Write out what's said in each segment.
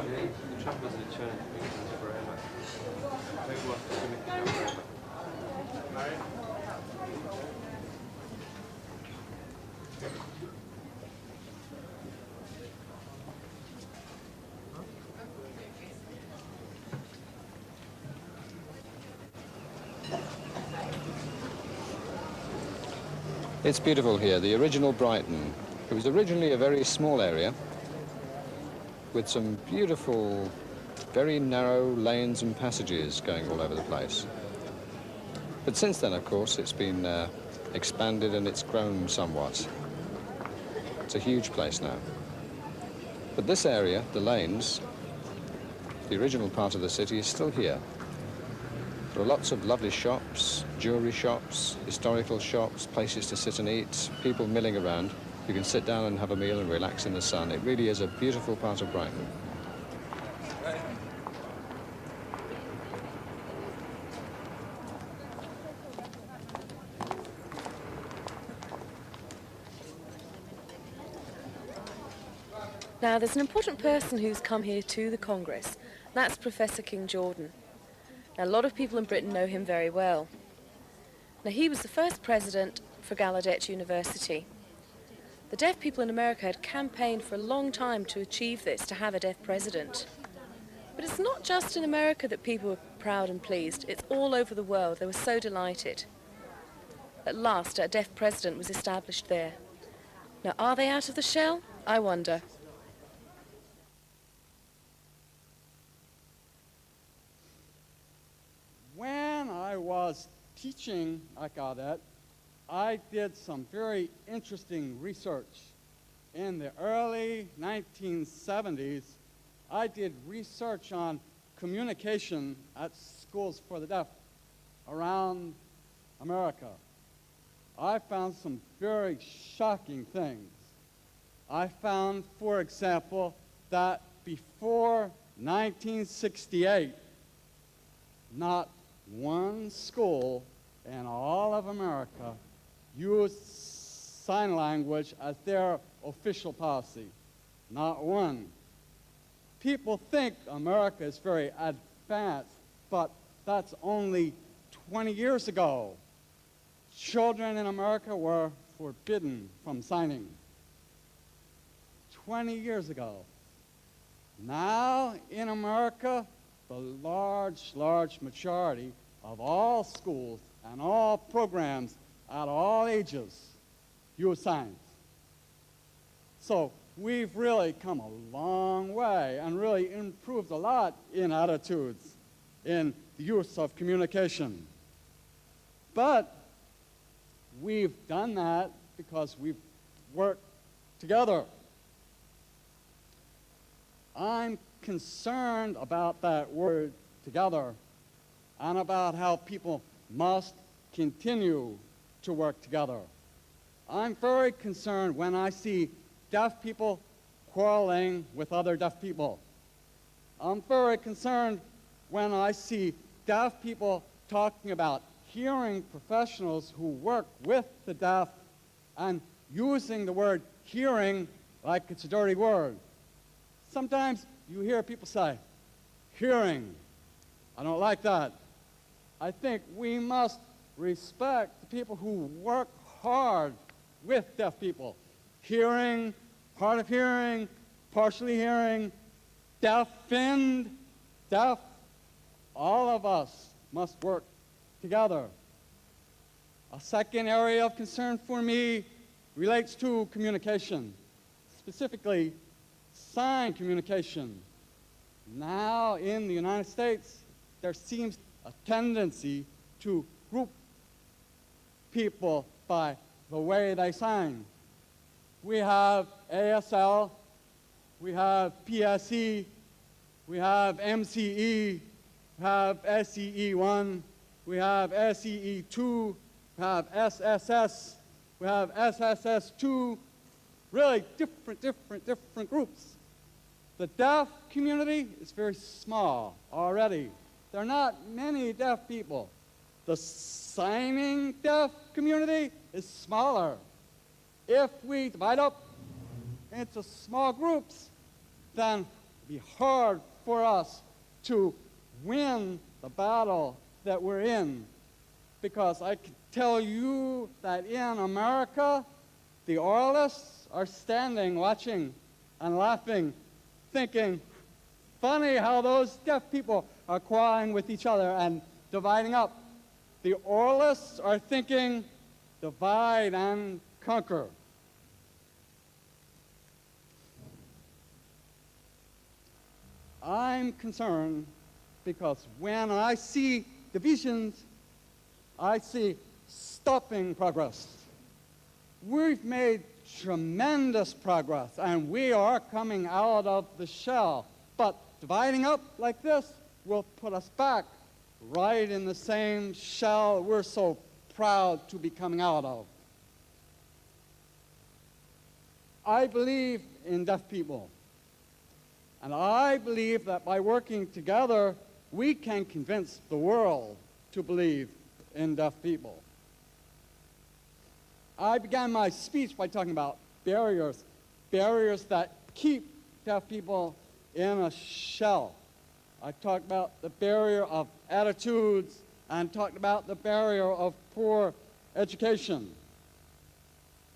The trouble is it changed things forever. People have to commit to forever. It's beautiful here, the original Brighton. It was originally a very small area with some beautiful, very narrow lanes and passages going all over the place. But since then, of course, it's been expanded and it's grown somewhat. It's a huge place now. But this area, the lanes, the original part of the city is still here. There are lots of lovely shops, jewellery shops, historical shops, places to sit and eat, people milling around. You can sit down and have a meal and relax in the sun. It really is a beautiful part of Brighton. Now, there's an important person who's come here to the Congress. That's Professor King Jordan. Now, a lot of people in Britain know him very well. Now, he was the first president for Gallaudet University. The deaf people in America had campaigned for a long time to achieve this, to have a deaf president. But it's not just in America that people were proud and pleased. It's all over the world. They were so delighted. At last, a deaf president was established there. Now, are they out of the shell? I wonder. When I was teaching at Gallaudet, I did some very interesting research. In the early 1970s, I did research on communication at schools for the deaf around America. I found some very shocking things. I found, for example, that before 1968, not one school in all of America used sign language as their official policy. Not one. People think America is very advanced, but that's only 20 years ago. Children in America were forbidden from signing. 20 years ago. Now in America, the large majority of all schools and all programs at all ages use signs. So we've really come a long way and really improved a lot in attitudes, in the use of communication. But we've done that because we've worked together. I'm concerned about that word together and about how people must continue to work together. I'm very concerned when I see deaf people quarreling with other deaf people. I'm very concerned when I see deaf people talking about hearing professionals who work with the deaf and using the word hearing like it's a dirty word. Sometimes you hear people say, hearing. I don't like that. I think we must respect the people who work hard with deaf people. Hearing, hard of hearing, partially hearing, deafened, deaf. All of us must work together. A second area of concern for me relates to communication, specifically sign communication. Now in the United States, there seems a tendency to group people by the way they sign. We have ASL, we have PSE, we have MCE, we have SEE1, we have SEE2, we have SSS, we have SSS2, really different groups. The deaf community is very small already. There are not many deaf people. The signing deaf community is smaller. If we divide up into small groups, then be hard for us to win the battle that we're in, because I can tell you that in America, the Oralists are standing, watching, and laughing, thinking, funny how those deaf people are quarreling with each other and dividing up. The Oralists are thinking, divide and conquer. I'm concerned because when I see divisions, I see stopping progress. We've made tremendous progress, and we are coming out of the shell. But dividing up like this will put us back right in the same shell we're so proud to be coming out of. I believe in deaf people, and I believe that by working together, we can convince the world to believe in deaf people. I began my speech by talking about barriers that keep deaf people in a shell. I talked about the barrier of attitudes and talked about the barrier of poor education.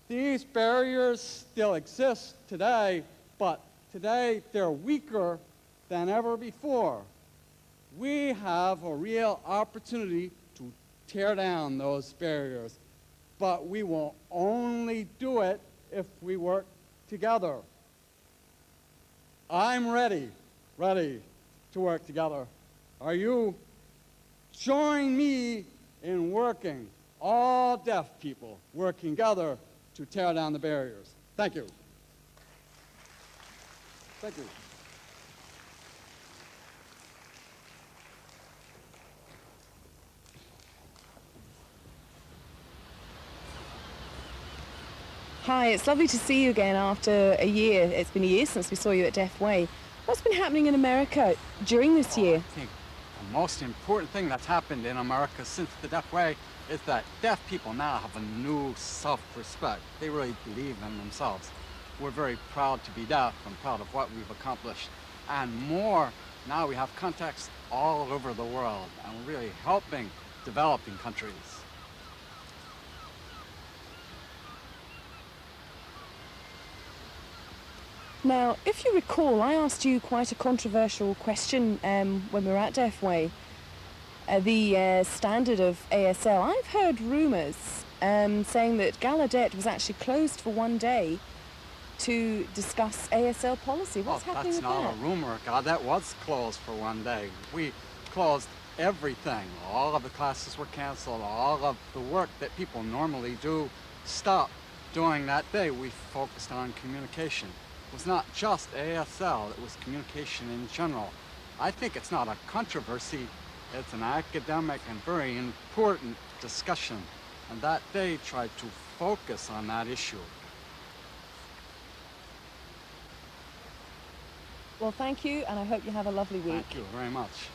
These barriers still exist today, but today they're weaker than ever before. We have a real opportunity to tear down those barriers, but we will only do it if we work together. I'm ready to work together. Are you? Join me in working, all deaf people working together to tear down the barriers. Thank you. Thank you. Hi, it's lovely to see you again after a year. It's been a year since we saw you at Deaf Way. What's been happening in America during this year? I think the most important thing that's happened in America since the Deaf Way is that deaf people now have a new self-respect. They really believe in themselves. We're very proud to be deaf and proud of what we've accomplished. And more, now we have contacts all over the world, and we're really helping developing countries. Now, if you recall, I asked you quite a controversial question when we were at Deaf Way. The standard of ASL. I've heard rumours saying that Gallaudet was actually closed for one day to discuss ASL policy. What's happening with that? That's not a rumor. Gallaudet was closed for one day. We closed everything. All of the classes were canceled. All of the work that people normally do stopped during that day. We focused on communication. It was not just ASL, it was communication in general. I think it's not a controversy, it's an academic and very important discussion. And that day tried to focus on that issue. Well, thank you, and I hope you have a lovely week. Thank you very much.